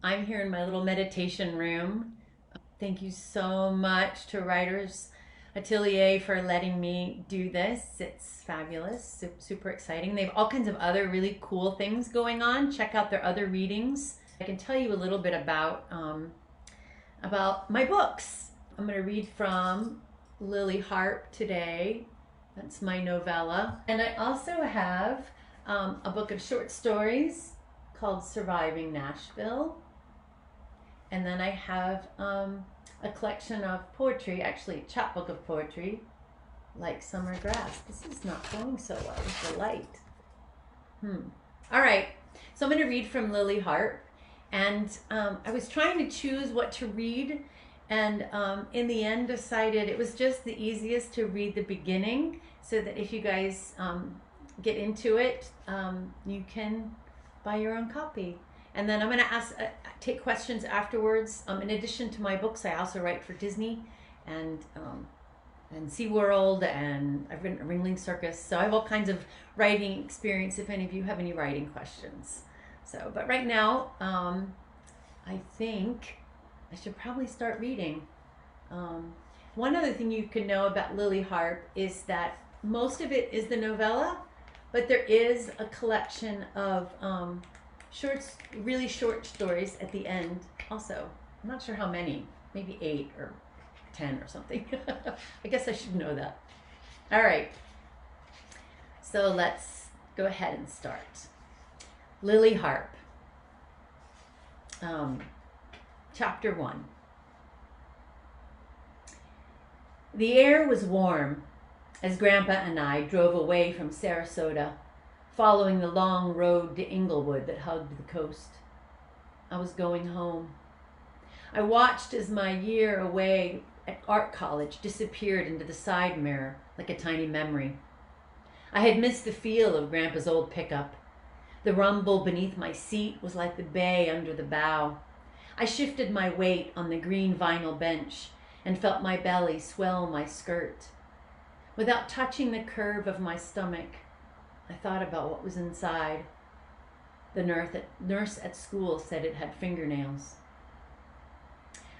I'm here in my little meditation room. Thank you so much to Writers Atelier for letting me do this. It's fabulous, super exciting. They have all kinds of other really cool things going on. Check out their other readings. I can tell you a little bit about my books. I'm going to read from Lily Harp today. That's my novella. And I also have a book of short stories called Surviving Nashville. And then I have a collection of poetry, actually a chapbook of poetry, like Summer Grass. This is not going so well with the light. All right, so I'm going to read from Lily Harp. And I was trying to choose what to read, and in the end decided it was just the easiest to read the beginning, so that if you guys get into it, you can buy your own copy. And then I'm going to take questions afterwards. In addition to my books, I also write for Disney and SeaWorld, and I've written a Ringling Circus. So I have all kinds of writing experience if any of you have any writing questions. But right now, I think I should probably start reading. One other thing you can know about Lily Harp is that most of it is the novella, but there is a collection of really short stories at the end also. I'm not sure how many, maybe 8 or 10 or something. I guess I should know that. All right, so let's go ahead and start. Lily Harp, Chapter 1. The air was warm as Grandpa and I drove away from Sarasota, following the long road to Inglewood that hugged the coast. I was going home. I watched as my year away at art college disappeared into the side mirror like a tiny memory. I had missed the feel of Grandpa's old pickup. The rumble beneath my seat was like the bay under the bow. I shifted my weight on the green vinyl bench and felt my belly swell my skirt. Without touching the curve of my stomach, I thought about what was inside. The nurse at school said it had fingernails.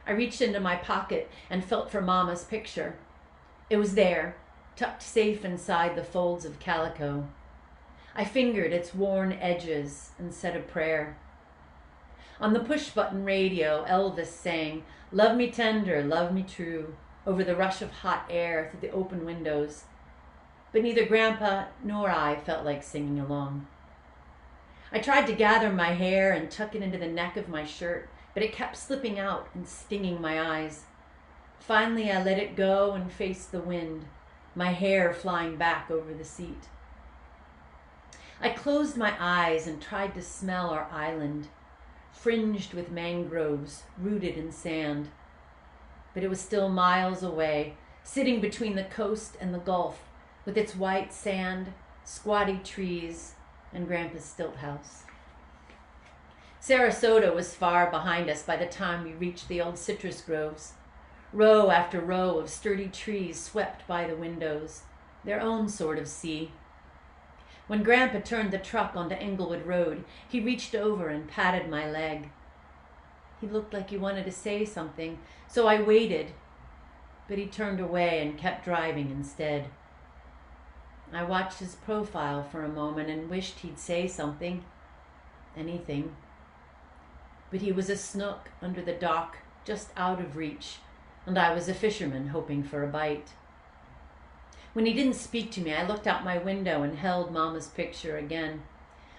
I reached into my pocket and felt for Mama's picture. It was there, tucked safe inside the folds of calico. I fingered its worn edges and said a prayer. On the push-button radio, Elvis sang, "Love me tender, love me true," over the rush of hot air through the open windows. But neither Grandpa nor I felt like singing along. I tried to gather my hair and tuck it into the neck of my shirt, but it kept slipping out and stinging my eyes. Finally, I let it go and faced the wind, my hair flying back over the seat. I closed my eyes and tried to smell our island, fringed with mangroves, rooted in sand. But it was still miles away, sitting between the coast and the Gulf, with its white sand, squatty trees, and Grandpa's stilt-house. Sarasota was far behind us by the time we reached the old citrus groves. Row after row of sturdy trees swept by the windows, their own sort of sea. When Grandpa turned the truck onto Englewood Road, he reached over and patted my leg. He looked like he wanted to say something, so I waited, but he turned away and kept driving instead. I watched his profile for a moment and wished he'd say something, anything. But he was a snook under the dock, just out of reach, and I was a fisherman hoping for a bite. When he didn't speak to me, I looked out my window and held Mama's picture again.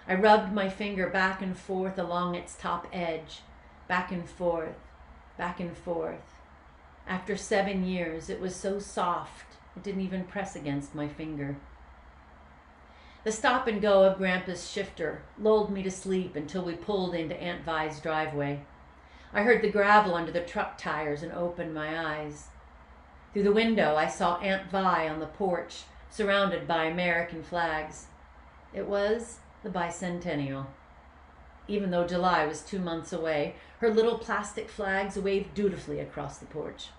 I rubbed my finger back and forth along its top edge, back and forth, back and forth. After 7 years, it was so soft, it didn't even press against my finger. The stop and go of Grandpa's shifter lulled me to sleep until we pulled into Aunt Vi's driveway. I heard the gravel under the truck tires and opened my eyes. Through the window, I saw Aunt Vi on the porch, surrounded by American flags. It was the bicentennial. Even though July was 2 months away, her little plastic flags waved dutifully across the porch.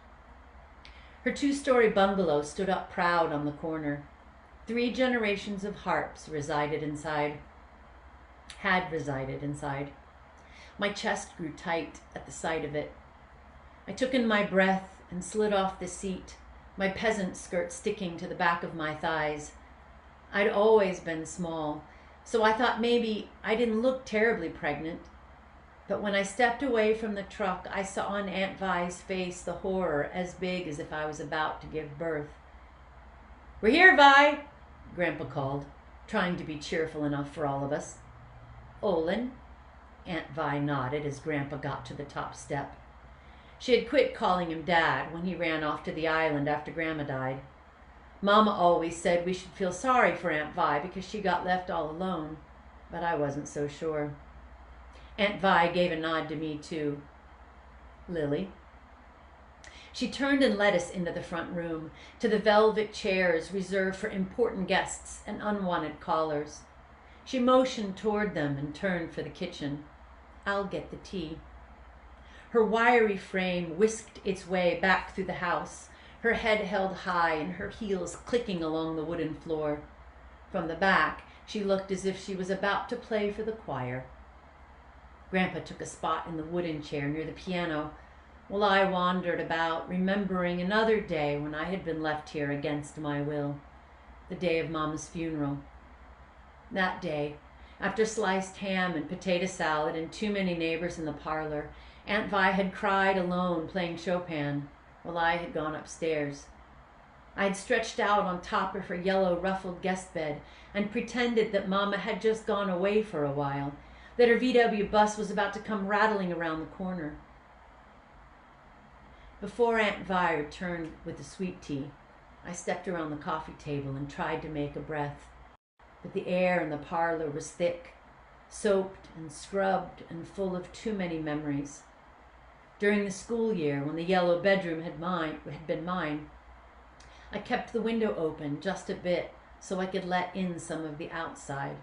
Her 2-story bungalow stood up proud on the corner. 3 generations of Harps had resided inside. My chest grew tight at the sight of it. I took in my breath and slid off the seat, my peasant skirt sticking to the back of my thighs. I'd always been small, so I thought maybe I didn't look terribly pregnant. But when I stepped away from the truck, I saw on Aunt Vi's face the horror as big as if I was about to give birth. "We're here, Vi," Grandpa called, trying to be cheerful enough for all of us. "Olin?" Aunt Vi nodded as Grandpa got to the top step. She had quit calling him Dad when he ran off to the island after Grandma died. Mama always said we should feel sorry for Aunt Vi because she got left all alone, but I wasn't so sure. Aunt Vi gave a nod to me too. "Lily?" She turned and led us into the front room, to the velvet chairs reserved for important guests and unwanted callers. She motioned toward them and turned for the kitchen. "I'll get the tea." Her wiry frame whisked its way back through the house, her head held high and her heels clicking along the wooden floor. From the back, she looked as if she was about to play for the choir. Grandpa took a spot in the wooden chair near the piano, while I wandered about, remembering another day when I had been left here against my will, the day of Mama's funeral. That day, after sliced ham and potato salad and too many neighbors in the parlor, Aunt Vi had cried alone playing Chopin while I had gone upstairs. I had stretched out on top of her yellow ruffled guest bed and pretended that Mama had just gone away for a while, that her VW bus was about to come rattling around the corner. Before Aunt Vi returned with the sweet tea, I stepped around the coffee table and tried to make a breath, but the air in the parlor was thick, soaped and scrubbed and full of too many memories. During the school year, when the yellow bedroom had been mine, I kept the window open just a bit so I could let in some of the outside.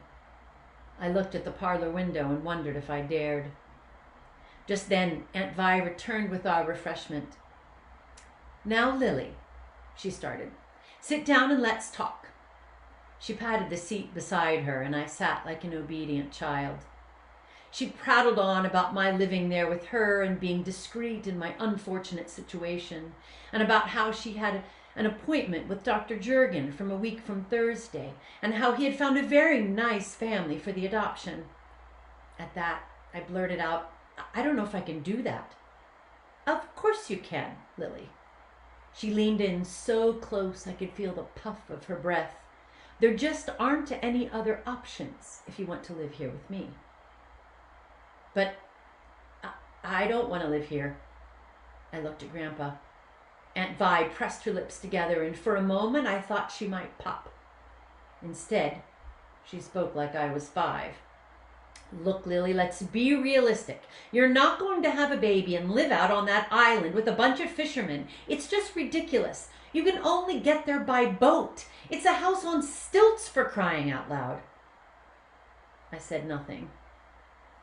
I looked at the parlor window and wondered if I dared. Just then, Aunt Vi returned with our refreshment. "Now, Lily," she started, "sit down and let's talk." She patted the seat beside her, and I sat like an obedient child. She prattled on about my living there with her and being discreet in my unfortunate situation, and about how she had an appointment with Dr. Jurgen from a week from Thursday, and how he had found a very nice family for the adoption. At that, I blurted out, "I don't know if I can do that." "Of course you can, Lily." She leaned in so close I could feel the puff of her breath. "There just aren't any other options if you want to live here with me." "But I don't want to live here." I looked at Grandpa. Aunt Vi pressed her lips together, and for a moment I thought she might pop. Instead, she spoke like I was 5. "Look, Lily, let's be realistic. You're not going to have a baby and live out on that island with a bunch of fishermen. It's just ridiculous. You can only get there by boat. It's a house on stilts, for crying out loud." I said nothing.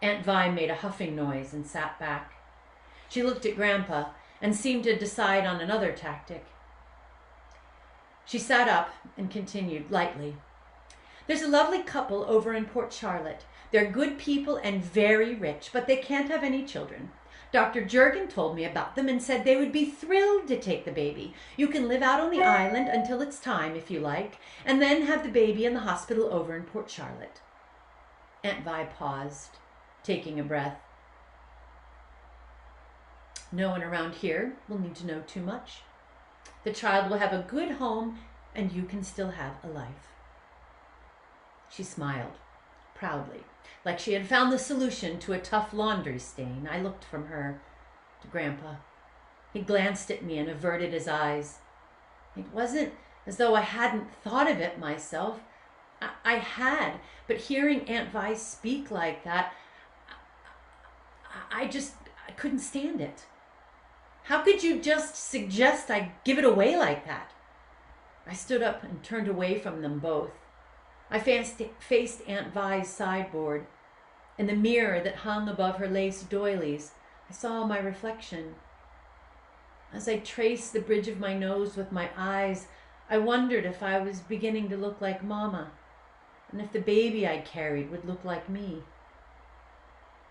Aunt Vi made a huffing noise and sat back. She looked at Grandpa and seemed to decide on another tactic. She sat up and continued lightly. "There's a lovely couple over in Port Charlotte. They're good people and very rich, but they can't have any children. Dr. Jurgen told me about them and said they would be thrilled to take the baby. You can live out on the island until it's time, if you like, and then have the baby in the hospital over in Port Charlotte." Aunt Vi paused, taking a breath. "No one around here will need to know too much. The child will have a good home, and you can still have a life." She smiled, proudly, like she had found the solution to a tough laundry stain. I looked from her to Grandpa. He glanced at me and averted his eyes. It wasn't as though I hadn't thought of it myself. I had, but hearing Aunt Vi speak like that, I couldn't stand it. How could you just suggest I give it away like that? I stood up and turned away from them both. I faced Aunt Vi's sideboard. In the mirror that hung above her lace doilies, I saw my reflection. As I traced the bridge of my nose with my eyes, I wondered if I was beginning to look like Mama, and if the baby I carried would look like me.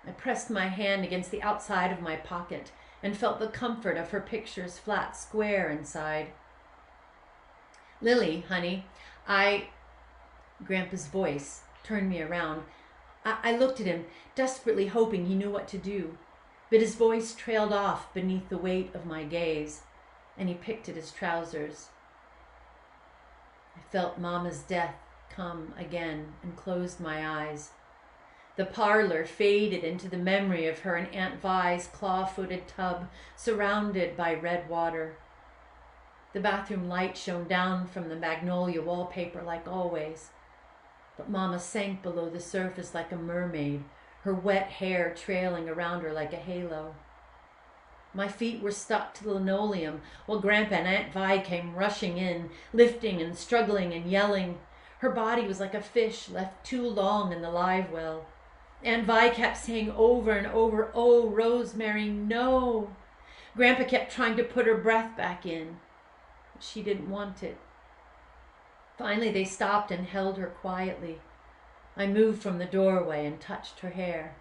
I pressed my hand against the outside of my pocket and felt the comfort of her picture's flat square inside. Lily, honey, Grandpa's voice turned me around. I looked at him, desperately hoping he knew what to do, but his voice trailed off beneath the weight of my gaze, and he picked at his trousers. I felt Mama's death come again and closed my eyes. The parlor faded into the memory of her and Aunt Vi's claw-footed tub surrounded by red water. The bathroom light shone down from the magnolia wallpaper like always, but Mama sank below the surface like a mermaid, her wet hair trailing around her like a halo. My feet were stuck to the linoleum while Grandpa and Aunt Vi came rushing in, lifting and struggling and yelling. Her body was like a fish left too long in the live well. Aunt Vi kept saying over and over, "Oh, Rosemary, no." Grandpa kept trying to put her breath back in, but she didn't want it. Finally, they stopped and held her quietly. I moved from the doorway and touched her hair.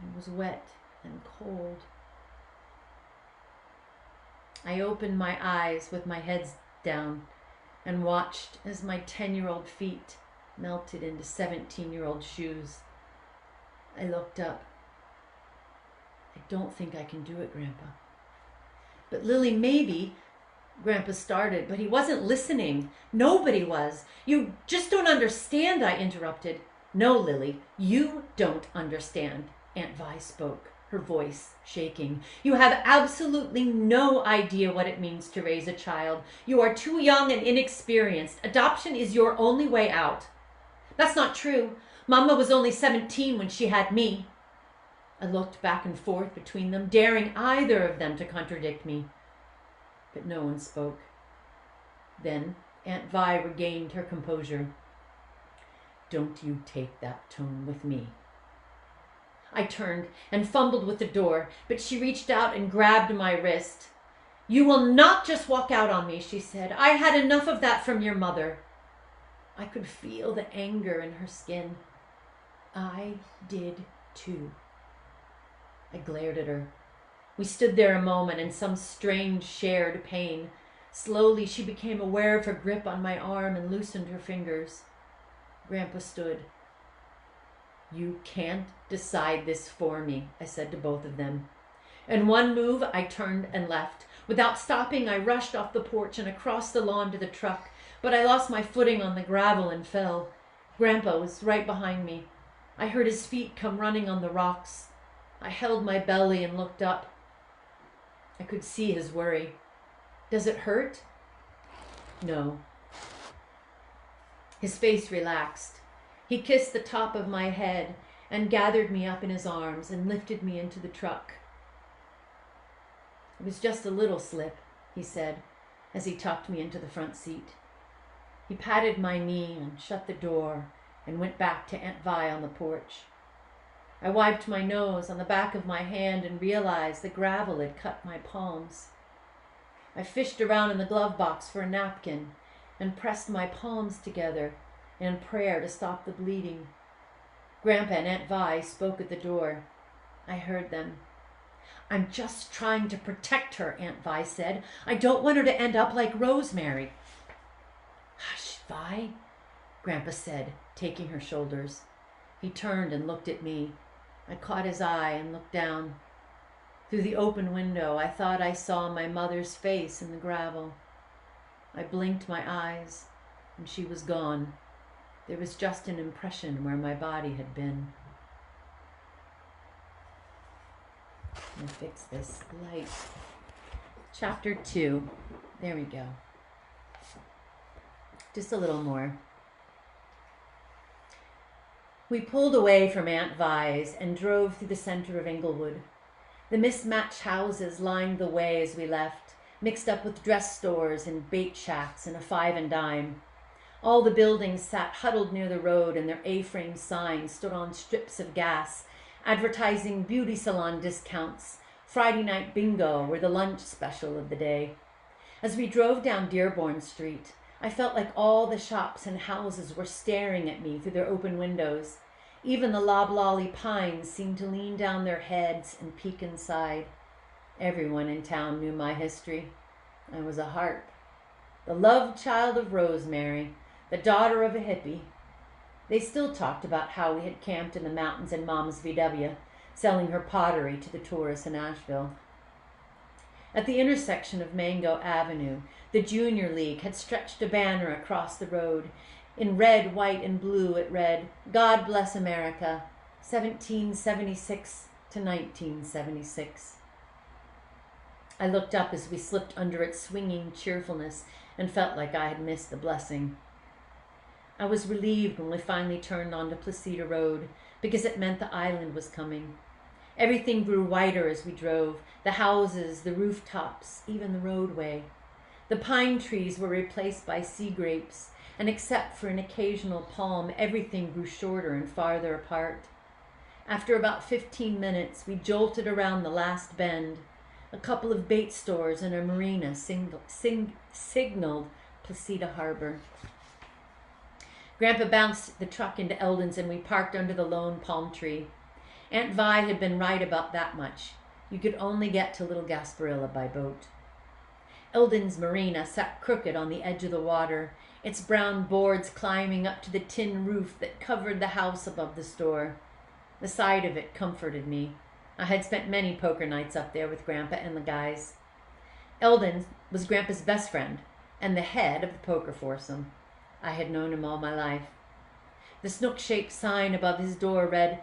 It was wet and cold. I opened my eyes with my head down and watched as my 10-year-old feet melted into 17-year-old shoes. I looked up. "I don't think I can do it, Grandpa." "But Lily, maybe," Grandpa started, but he wasn't listening. Nobody was. "You just don't understand," I interrupted. "No, Lily, you don't understand," Aunt Vi spoke, her voice shaking. "You have absolutely no idea what it means to raise a child. You are too young and inexperienced. Adoption is your only way out." "That's not true. Mama was only 17 when she had me." I looked back and forth between them, daring either of them to contradict me. But no one spoke. Then Aunt Vi regained her composure. "Don't you take that tone with me." I turned and fumbled with the door, but she reached out and grabbed my wrist. "You will not just walk out on me," she said. "I had enough of that from your mother." I could feel the anger in her skin. I did too. I glared at her. We stood there a moment in some strange shared pain. Slowly she became aware of her grip on my arm and loosened her fingers. Grandpa stood. "You can't decide this for me," I said to both of them. In one move, I turned and left. Without stopping, I rushed off the porch and across the lawn to the truck, but I lost my footing on the gravel and fell. Grandpa was right behind me. I heard his feet come running on the rocks. I held my belly and looked up. I could see his worry. "Does it hurt?" "No." His face relaxed. He kissed the top of my head and gathered me up in his arms and lifted me into the truck. "It was just a little slip," he said as he tucked me into the front seat. He patted my knee and shut the door and went back to Aunt Vi on the porch. I wiped my nose on the back of my hand and realized the gravel had cut my palms. I fished around in the glove box for a napkin and pressed my palms together in prayer to stop the bleeding. Grandpa and Aunt Vi spoke at the door. I heard them. "I'm just trying to protect her," Aunt Vi said. "I don't want her to end up like Rosemary." "Hush, Vi," Grandpa said, taking her shoulders. He turned and looked at me. I caught his eye and looked down. Through the open window, I thought I saw my mother's face in the gravel. I blinked my eyes, and she was gone. There was just an impression where my body had been. Let me fix this light. Chapter 2. There we go. Just a little more. We pulled away from Aunt Vi's and drove through the center of Inglewood. The mismatched houses lined the way as we left, mixed up with dress stores and bait shacks and a five and dime. All the buildings sat huddled near the road, and their A-frame signs stood on strips of gas, advertising beauty salon discounts. Friday night bingo were the lunch special of the day. As we drove down Dearborn Street, I felt like all the shops and houses were staring at me through their open windows. Even the loblolly pines seemed to lean down their heads and peek inside. Everyone in town knew my history. I was a harp, the love child of Rosemary, the daughter of a hippie. They still talked about how we had camped in the mountains in Mom's VW, selling her pottery to the tourists in Nashville. At the intersection of Mango Avenue, the Junior League had stretched a banner across the road. In red, white, and blue it read, "God bless America, 1776 to 1976. I looked up as we slipped under its swinging cheerfulness and felt like I had missed the blessing. I was relieved when we finally turned onto Placida Road because it meant the island was coming. Everything grew whiter as we drove, the houses, the rooftops, even the roadway. The pine trees were replaced by sea grapes, and except for an occasional palm, everything grew shorter and farther apart. After about 15 minutes, we jolted around the last bend. A couple of bait stores and a marina signaled Placida Harbor. Grandpa bounced the truck into Eldon's and we parked under the lone palm tree. Aunt Vi had been right about that much. You could only get to Little Gasparilla by boat. Eldon's marina sat crooked on the edge of the water, its brown boards climbing up to the tin roof that covered the house above the store. The sight of it comforted me. I had spent many poker nights up there with Grandpa and the guys. Eldon was Grandpa's best friend and the head of the poker foursome. I had known him all my life. The snook-shaped sign above his door read,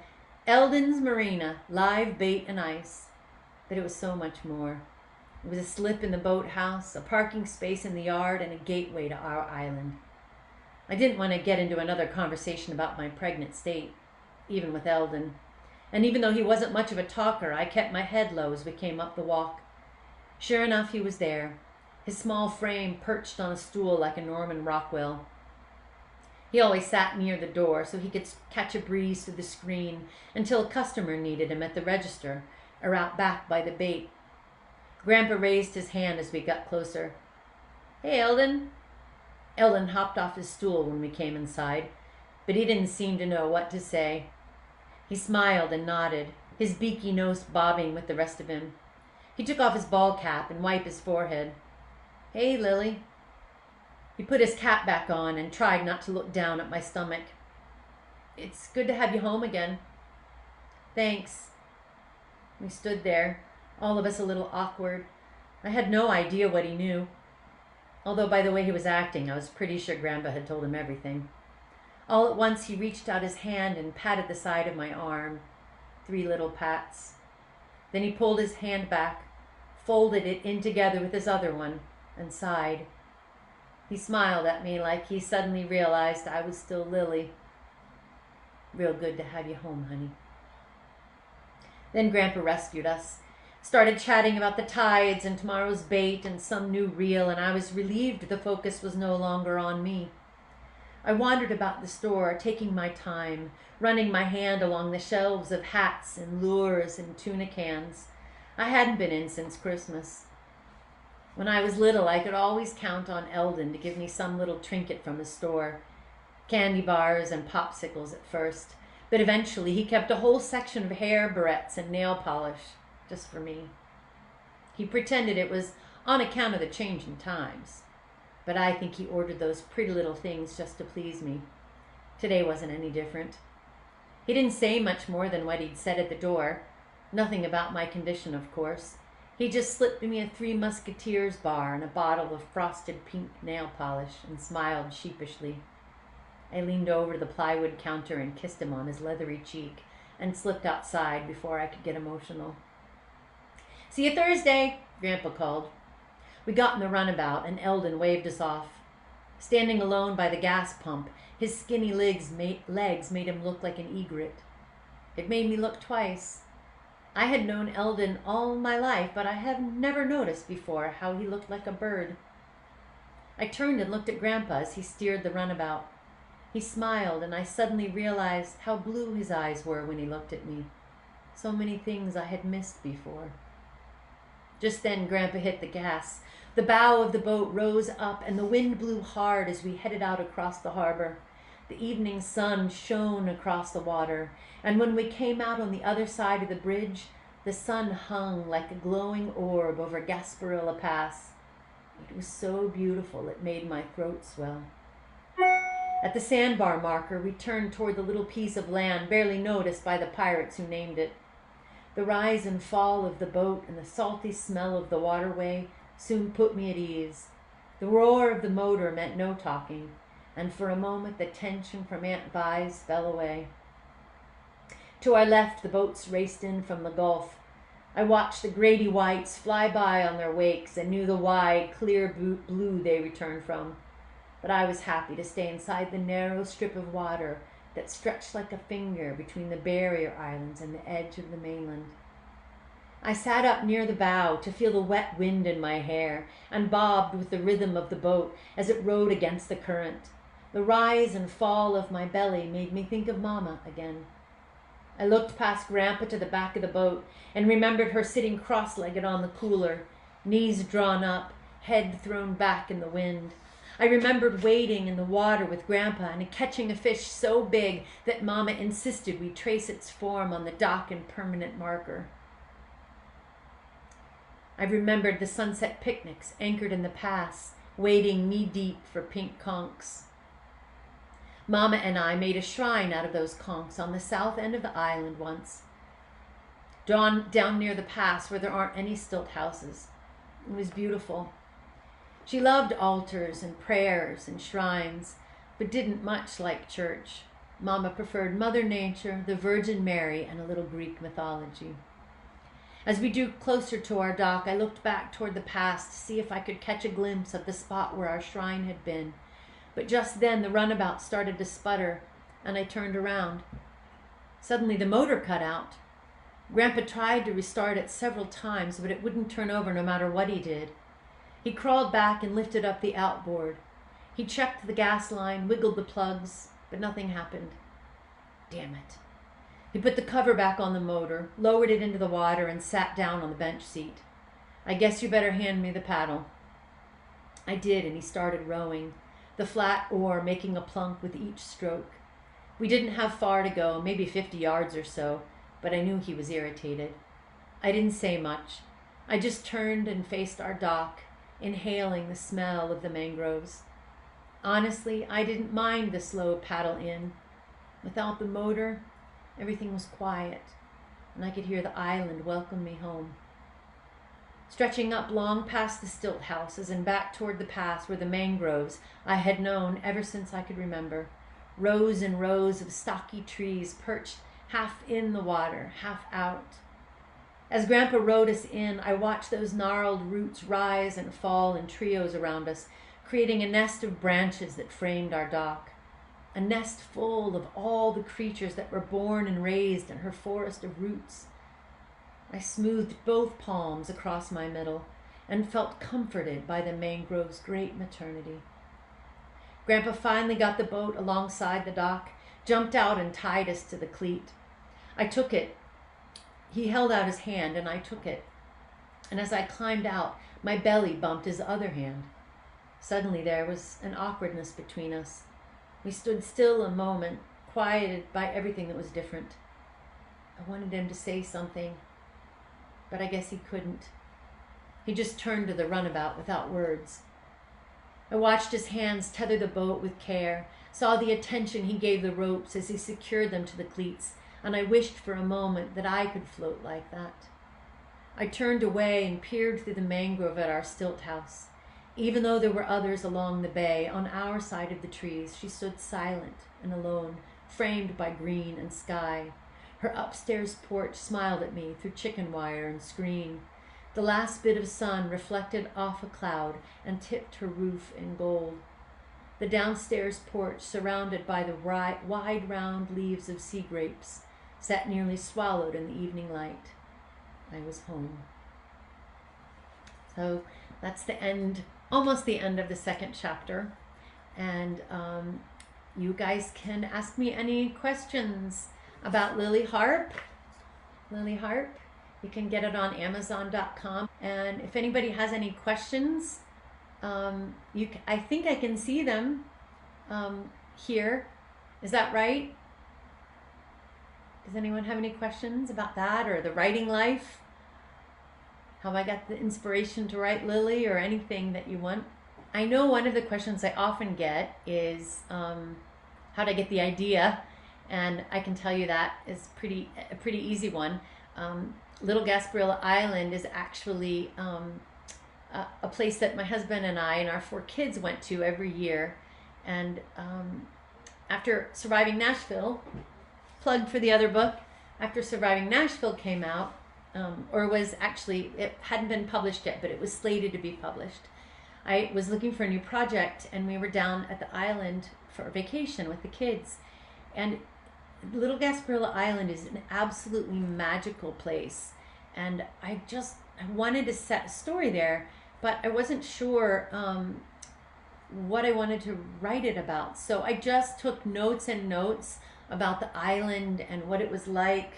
"Eldon's Marina, live bait and ice." But it was so much more. It was a slip in the boathouse, a parking space in the yard, and a gateway to our island. I didn't want to get into another conversation about my pregnant state, even with Eldon. And even though he wasn't much of a talker, I kept my head low as we came up the walk. Sure enough, he was there, his small frame perched on a stool like a Norman Rockwell. He always sat near the door so he could catch a breeze through the screen until a customer needed him at the register or out back by the bait. Grandpa raised his hand as we got closer. "Hey, Eldon." Eldon hopped off his stool when we came inside, but he didn't seem to know what to say. He smiled and nodded, his beaky nose bobbing with the rest of him. He took off his ball cap and wiped his forehead. "Hey, Lily." He put his cap back on and tried not to look down at my stomach. "It's good to have you home again." "Thanks." We stood there, all of us a little awkward. I had no idea what he knew. Although by the way he was acting, I was pretty sure Grandpa had told him everything. All at once he reached out his hand and patted the side of my arm. 3 little pats. Then he pulled his hand back, folded it in together with his other one, and sighed. He smiled at me like he suddenly realized I was still Lily. "Real good to have you home, honey." Then Grandpa rescued us, started chatting about the tides and tomorrow's bait and some new reel, and I was relieved the focus was no longer on me. I wandered about the store, taking my time, running my hand along the shelves of hats and lures and tuna cans. I hadn't been in since Christmas. When I was little, I could always count on Eldon to give me some little trinket from his store. Candy bars and popsicles at first, but eventually he kept a whole section of hair barrettes and nail polish, just for me. He pretended it was on account of the change in times, but I think he ordered those pretty little things just to please me. Today wasn't any different. He didn't say much more than what he'd said at the door. Nothing about my condition, of course. He just slipped me a 3 Musketeers bar and a bottle of frosted pink nail polish and smiled sheepishly. I leaned over to the plywood counter and kissed him on his leathery cheek and slipped outside before I could get emotional. "See you Thursday," Grandpa called. We got in the runabout and Eldon waved us off. Standing alone by the gas pump, his skinny legs made him look like an egret. It made me look twice. I had known Eldon all my life, but I had never noticed before how he looked like a bird. I turned and looked at Grandpa as he steered the runabout. He smiled, and I suddenly realized how blue his eyes were when he looked at me. So many things I had missed before. Just then, Grandpa hit the gas. The bow of the boat rose up, and the wind blew hard as we headed out across the harbor. The evening sun shone across the water, and when we came out on the other side of the bridge, the sun hung like a glowing orb over Gasparilla Pass. It was so beautiful it made my throat swell. At the sandbar marker, we turned toward the little piece of land barely noticed by the pirates who named it. The rise and fall of the boat and the salty smell of the waterway soon put me at ease. The roar of the motor meant no talking, and for a moment the tension from Aunt Vi's fell away. To our left, the boats raced in from the Gulf. I watched the Grady Whites fly by on their wakes and knew the wide, clear blue they returned from. But I was happy to stay inside the narrow strip of water that stretched like a finger between the barrier islands and the edge of the mainland. I sat up near the bow to feel the wet wind in my hair and bobbed with the rhythm of the boat as it rode against the current. The rise and fall of my belly made me think of Mama again. I looked past Grandpa to the back of the boat and remembered her sitting cross-legged on the cooler, knees drawn up, head thrown back in the wind. I remembered wading in the water with Grandpa and catching a fish so big that Mama insisted we trace its form on the dock in permanent marker. I remembered the sunset picnics anchored in the pass, wading knee-deep for pink conchs. Mama and I made a shrine out of those conchs on the south end of the island once, down near the pass where there aren't any stilt houses. It was beautiful. She loved altars and prayers and shrines, but didn't much like church. Mama preferred Mother Nature, the Virgin Mary, and a little Greek mythology. As we drew closer to our dock, I looked back toward the pass to see if I could catch a glimpse of the spot where our shrine had been. But just then the runabout started to sputter, and I turned around. Suddenly the motor cut out. Grandpa tried to restart it several times, but it wouldn't turn over no matter what he did. He crawled back and lifted up the outboard. He checked the gas line, wiggled the plugs, but nothing happened. Damn it. He put the cover back on the motor, lowered it into the water, and sat down on the bench seat. I guess you better hand me the paddle. I did, and he started rowing, the flat oar making a plunk with each stroke. We didn't have far to go, maybe 50 yards or so, but I knew he was irritated. I didn't say much. I just turned and faced our dock, inhaling the smell of the mangroves. Honestly, I didn't mind the slow paddle in. Without the motor, everything was quiet, and I could hear the island welcome me home. Stretching up long past the stilt houses and back toward the pass were the mangroves I had known ever since I could remember. Rows and rows of stocky trees perched half in the water, half out. As Grandpa rowed us in, I watched those gnarled roots rise and fall in trios around us, creating a nest of branches that framed our dock. A nest full of all the creatures that were born and raised in her forest of roots. I smoothed both palms across my middle and felt comforted by the mangrove's great maternity. Grandpa finally got the boat alongside the dock, jumped out and tied us to the cleat. I took it. He held out his hand and I took it. And as I climbed out, my belly bumped his other hand. Suddenly there was an awkwardness between us. We stood still a moment, quieted by everything that was different. I wanted him to say something, but I guess he couldn't. He just turned to the runabout without words. I watched his hands tether the boat with care, saw the attention he gave the ropes as he secured them to the cleats, and I wished for a moment that I could float like that. I turned away and peered through the mangrove at our stilt house. Even though there were others along the bay, on our side of the trees, she stood silent and alone, framed by green and sky. Her upstairs porch smiled at me through chicken wire and screen. The last bit of sun reflected off a cloud and tipped her roof in gold. The downstairs porch, surrounded by the wide round leaves of sea grapes, sat nearly swallowed in the evening light. I was home. So that's the end, almost the end of the second chapter. And you guys can ask me any questions about Lily Harp. Lily Harp. You can get it on Amazon.com. And if anybody has any questions, I think I can see them here. Is that right? Does anyone have any questions about that or the writing life? How I got the inspiration to write Lily or anything that you want? I know one of the questions I often get is how did I get the idea? And I can tell you that is a pretty easy one. Little Gasparilla Island is actually a place that my husband and I and our 4 kids went to every year. And after Surviving Nashville, plug for the other book, after Surviving Nashville came out, or was actually, it hadn't been published yet, but it was slated to be published. I was looking for a new project, and we were down at the island for a vacation with the kids. And Little Gasparilla Island is an absolutely magical place. And I wanted to set a story there, but I wasn't sure what I wanted to write it about. So I just took notes and notes about the island and what it was like,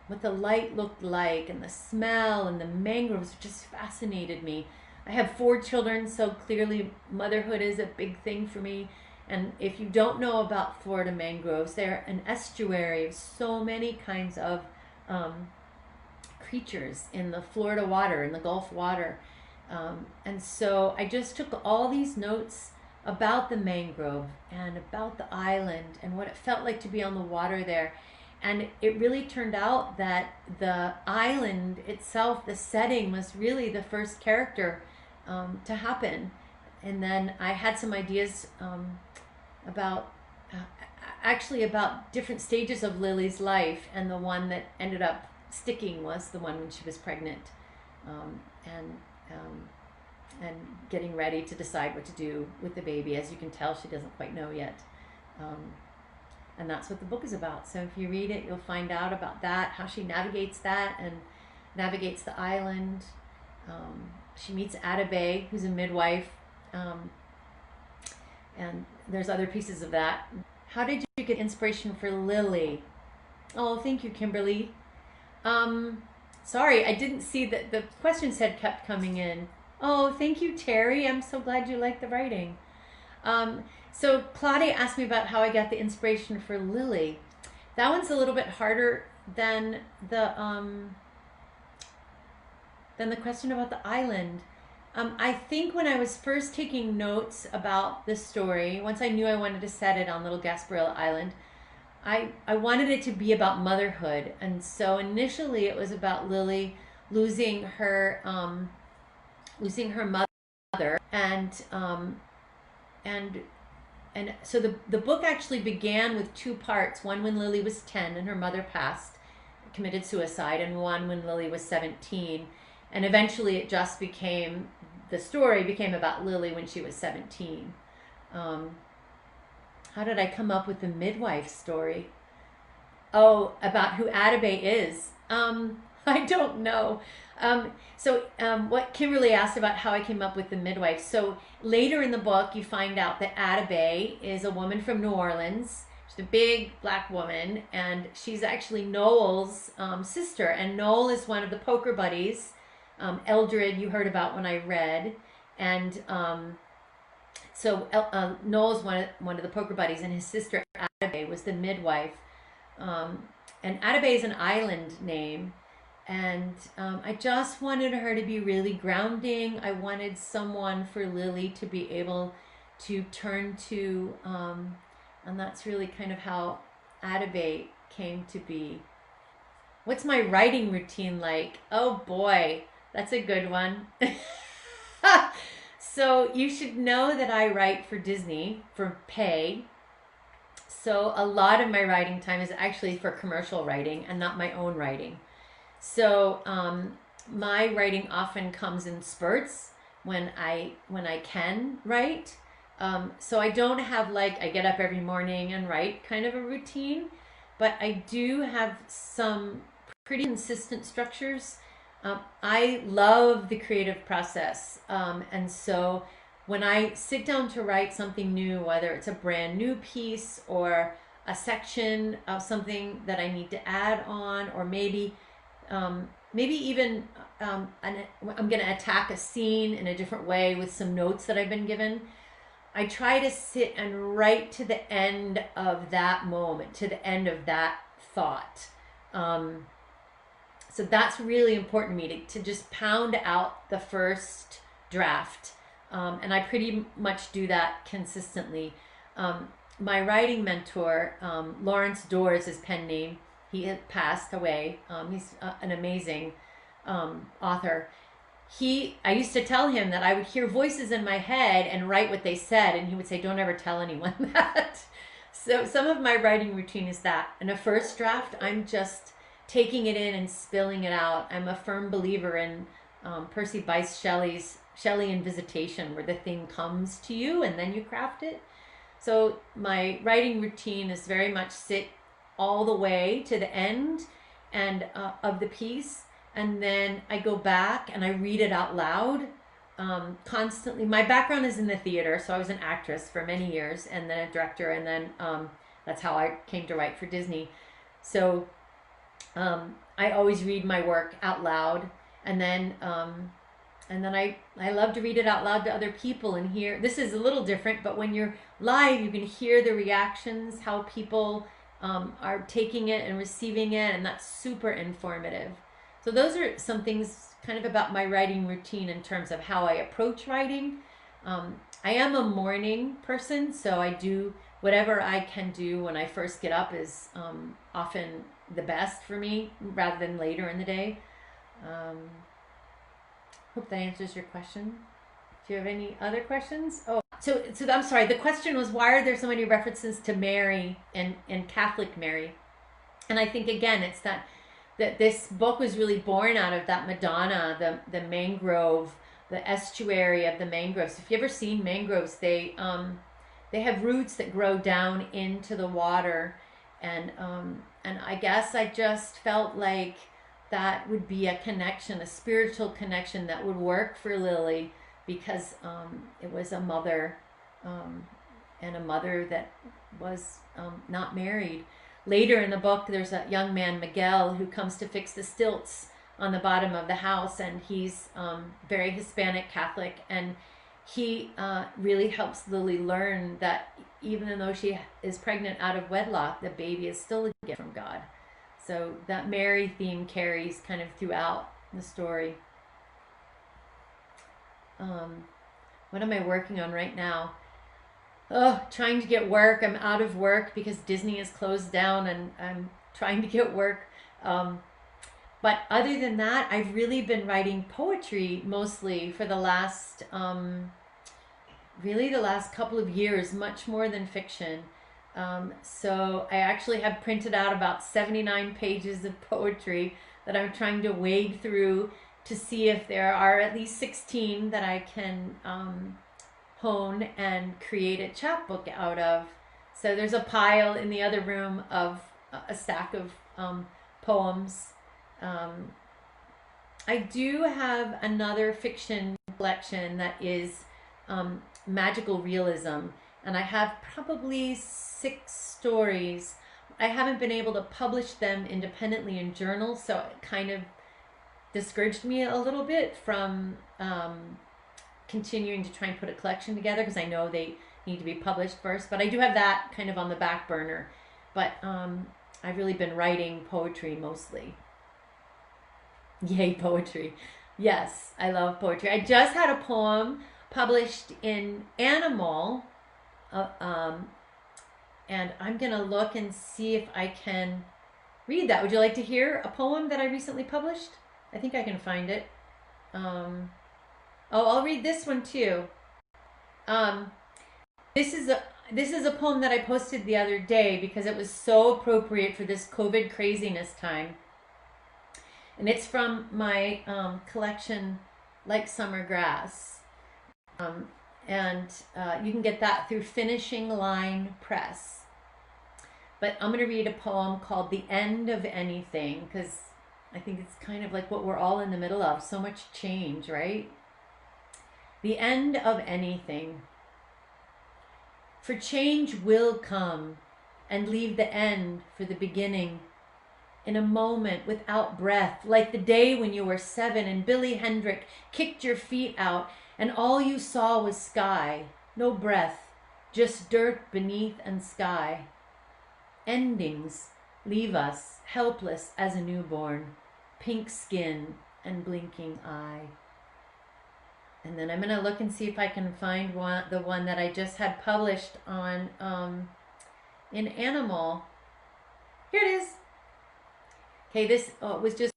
what the light looked like, and the smell, and the mangroves just fascinated me. I have 4 children, so clearly motherhood is a big thing for me. And if you don't know about Florida mangroves, they're an estuary of so many kinds of creatures in the Florida water, in the Gulf water. And so I just took all these notes about the mangrove and about the island and what it felt like to be on the water there. And it really turned out that the island itself, the setting, was really the first character to happen. And then I had some ideas about different stages of Lily's life, and the one that ended up sticking was the one when she was pregnant, and getting ready to decide what to do with the baby. As you can tell, she doesn't quite know yet. And that's what the book is about. So if you read it, you'll find out about that, how she navigates that and navigates the island. She meets Atabay, who's a midwife, and there's other pieces of that. How did you get inspiration for Lily? Oh, thank you, Kimberly. Sorry, I didn't see that the questions had kept coming in. Oh, thank you, Terry. I'm so glad you like the writing. So Claudia asked me about how I got the inspiration for Lily. That one's a little bit harder than the question about the island. I think when I was first taking notes about this story, once I knew I wanted to set it on Little Gasparilla Island, I wanted it to be about motherhood. And so initially it was about Lily losing her mother, and so the book actually began with 2 parts. One when Lily was 10 and her mother passed, committed suicide, and one when Lily was 17. And eventually it just became, the story became about Lily when she was 17. How did I come up with the midwife story? Oh, about who Atabay is. I don't know. What Kimberly asked about how I came up with the midwife. So later in the book, you find out that Atabay is a woman from New Orleans. She's a big black woman, and she's actually Noel's sister. And Noel is one of the poker buddies. Eldred, you heard about when I read. And Noel's one of the poker buddies, and his sister Atabay was the midwife. And Atabay is an island name. And I just wanted her to be really grounding. I wanted someone for Lily to be able to turn to. And that's really kind of how Atabay came to be. What's my writing routine like? Oh boy, that's a good one. So you should know that I write for Disney for pay. So a lot of my writing time is actually for commercial writing and not my own writing. So my writing often comes in spurts when I can write. So I don't have I get up every morning and write kind of a routine, but I do have some pretty consistent structures. I love the creative process. And so when I sit down to write something new, whether it's a brand new piece or a section of something that I need to add on, or maybe even I'm going to attack a scene in a different way with some notes that I've been given, I try to sit and write to the end of that moment, to the end of that thought. So that's really important to me to just pound out the first draft. And I pretty much do that consistently. My writing mentor, Lawrence Dorr is his pen name. He had passed away. He's an amazing author. I used to tell him that I would hear voices in my head and write what they said, and he would say, "Don't ever tell anyone that." So some of my writing routine is that. In a first draft, I'm just taking it in and spilling it out. I'm a firm believer in Percy Bysshe Shelley and Visitation, where the thing comes to you and then you craft it. So my writing routine is very much sit all the way to the end and of the piece, and then I go back and I read it out loud constantly. My background is in the theater, so I was an actress for many years and then a director, and then that's how I came to write for Disney. So I always read my work out loud, and then I love to read it out loud to other people and hear. This is a little different, but when you're live, you can hear the reactions, how people are taking it and receiving it, and that's super informative. So those are some things kind of about my writing routine in terms of how I approach writing. I am a morning person, so I do whatever I can do when I first get up is often the best for me rather than later in the day. Hope that answers your question. Do you have any other questions? Oh, so I'm sorry. The question was, why are there so many references to Mary and Catholic Mary? And I think again, it's that this book was really born out of that Madonna, the mangrove, the estuary of the mangroves. If you've ever seen mangroves, they have roots that grow down into the water, and I guess I just felt like that would be a connection, a spiritual connection that would work for Lily, because it was a mother, and a mother that was not married. Later in the book, there's a young man, Miguel, who comes to fix the stilts on the bottom of the house, and he's very Hispanic Catholic, and he really helps Lily learn that even though she is pregnant out of wedlock, the baby is still a gift from God. So that Mary theme carries kind of throughout the story. What am I working on right now? Oh, trying to get work. I'm out of work because Disney is closed down, and I'm trying to get work. But other than that, I've really been writing poetry mostly for the last, really the last couple of years, much more than fiction. So I actually have printed out about 79 pages of poetry that I'm trying to wade through to see if there are at least 16 that I can hone and create a chapbook out of. So there's a pile in the other room of a stack of poems. I do have another fiction collection that is magical realism, and I have probably 6 stories. I haven't been able to publish them independently in journals, so it kind of discouraged me a little bit from continuing to try and put a collection together, because I know they need to be published first. But I do have that kind of on the back burner. But I've really been writing poetry mostly. Yay, poetry. Yes, I love poetry. I just had a poem published in Animal, and I'm going to look and see if I can read that. Would you like to hear a poem that I recently published? I think I can find it. I'll read this one too. This is a poem that I posted the other day because it was so appropriate for this COVID craziness time. And it's from my collection, Like Summer Grass. And you can get that through Finishing Line Press. But I'm going to read a poem called The End of Anything, because I think it's kind of like what we're all in the middle of. So much change, right? The end of anything. For change will come and leave the end for the beginning. In a moment without breath, like the day when you were 7 and Billy Hendrick kicked your feet out and all you saw was sky, No breath, just dirt beneath and sky. Endings leave us helpless as a newborn, pink skin and blinking eye. And then I'm going to look and see if I can find the one that I just had published on in Animal. Here it is. Okay, this was just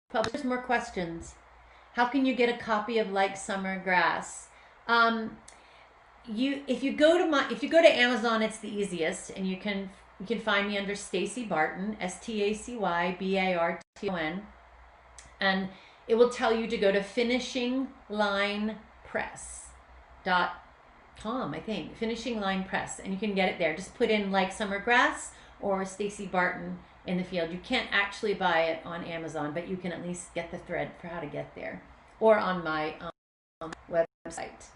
published. There's more questions. How can you get a copy of Like Summer Grass? If you go to Amazon, it's the easiest, and you can find me under Stacy Barton, StacyBarton, and it will tell you to go to finishinglinepress.com, I think, Finishing Line Press, and you can get it there. Just put in Like Summer Grass or Stacy Barton in the field. You can't actually buy it on Amazon, but you can at least get the thread for how to get there, or on my website.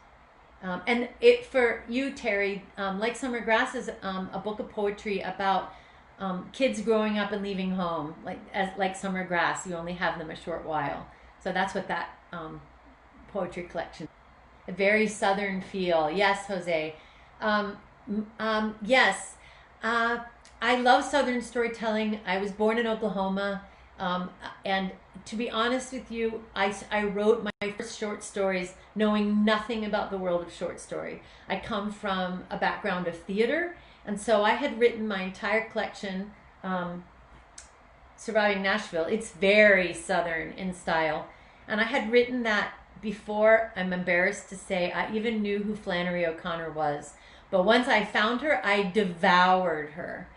And it for you, Terry, Like Summer Grass is a book of poetry about kids growing up and leaving home, like summer grass. You only have them a short while. So that's what that poetry collection. A very southern feel. Yes, Jose. Yes. I love southern storytelling. I was born in Oklahoma. And to be honest with you, I wrote my first short stories knowing nothing about the world of short story. I come from a background of theater, and so I had written my entire collection, Surviving Nashville. It's very southern in style, and I had written that before, I'm embarrassed to say, I even knew who Flannery O'Connor was. But once I found her, I devoured her.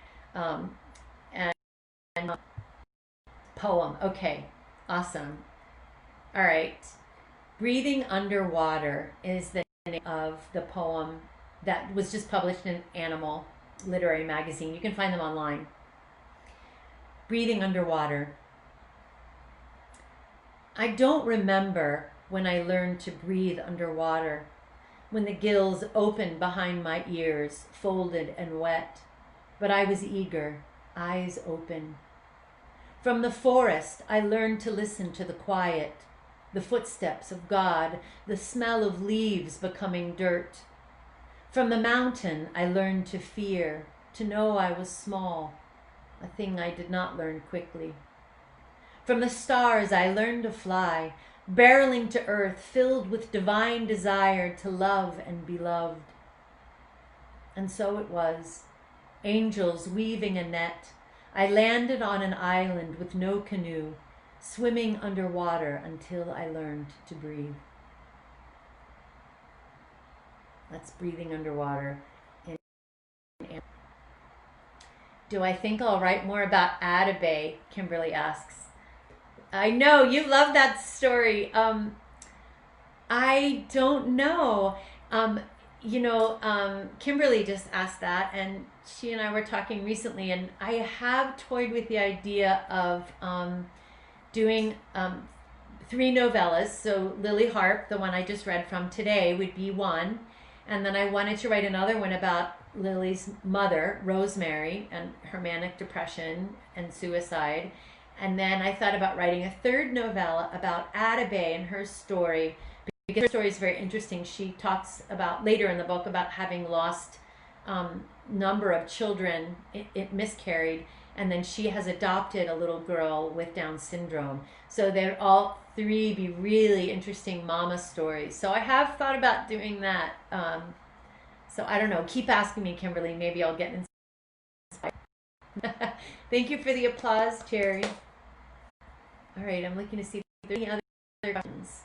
Poem. Okay, awesome. All right. Breathing Underwater is the name of the poem that was just published in Animal Literary Magazine. You can find them online. Breathing Underwater. I don't remember when I learned to breathe underwater, when the gills opened behind my ears, folded and wet, but I was eager, eyes open. From the forest, I learned to listen to the quiet, the footsteps of God, the smell of leaves becoming dirt. From the mountain, I learned to fear, to know I was small, a thing I did not learn quickly. From the stars, I learned to fly, barreling to earth, filled with divine desire to love and be loved. And so it was, angels weaving a net. I landed on an island with no canoe, swimming underwater until I learned to breathe. That's Breathing Underwater. Do I think I'll write more about Atabay? Kimberly asks. I know, you love that story. I don't know. Kimberly just asked that, and she and I were talking recently, and I have toyed with the idea of doing 3 novellas. So Lily Harp, the one I just read from today, would be one. And then I wanted to write another one about Lily's mother, Rosemary, and her manic depression and suicide. And then I thought about writing a 3rd novella about Atabay and her story, because her story is very interesting. She talks about, later in the book, about having lost number of children, it miscarried, and then she has adopted a little girl with Down syndrome. So they'd all 3 be really interesting mama stories. So I have thought about doing that. So I don't know. Keep asking me, Kimberly. Maybe I'll get inspired. Thank you for the applause, Cherry. All right, I'm looking to see if there are any other questions.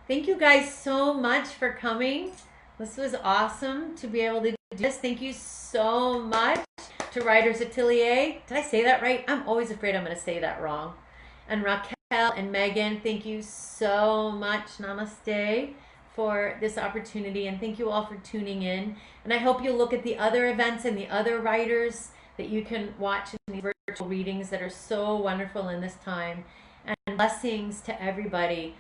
Thank you guys so much for coming. This was awesome to be able to do this. Thank you so much to Writers Atelier. Did I say that right? I'm always afraid I'm going to say that wrong. And Raquel and Megan, thank you so much. Namaste for this opportunity, and thank you all for tuning in. And I hope you'll look at the other events and the other writers that you can watch in these virtual readings that are so wonderful in this time. And blessings to everybody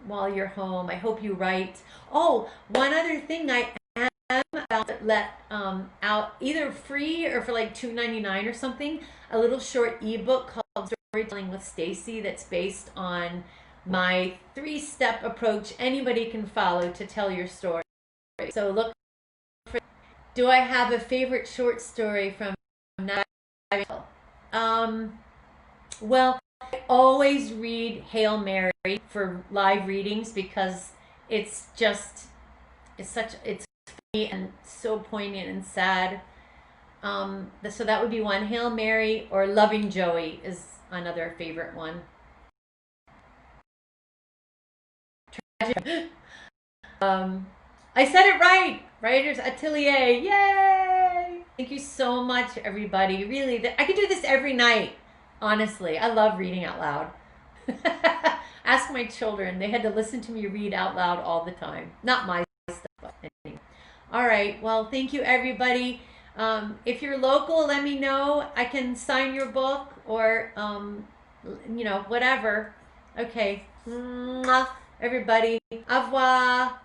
while you're home. I hope you write. Oh, one other thing I am about to let out, either free or for like $2.99 or something, a little short ebook called Storytelling with Stacy that's based on my 3-step approach anybody can follow to tell your story. So look for. Do I have a favorite short story from Nashville? Well, I always read Hail Mary for live readings because it's just it's funny and so poignant and sad. So that would be one. Hail Mary or Loving Joey is another favorite one. I said it right. Writers Atelier. Yay! Thank you so much, everybody. Really, I could do this every night. Honestly, I love reading out loud. Ask my children. They had to listen to me read out loud all the time. Not my stuff, but anyway. All right. Well, thank you, everybody. If you're local, let me know. I can sign your book or, whatever. Okay. Mwah, everybody. Au revoir.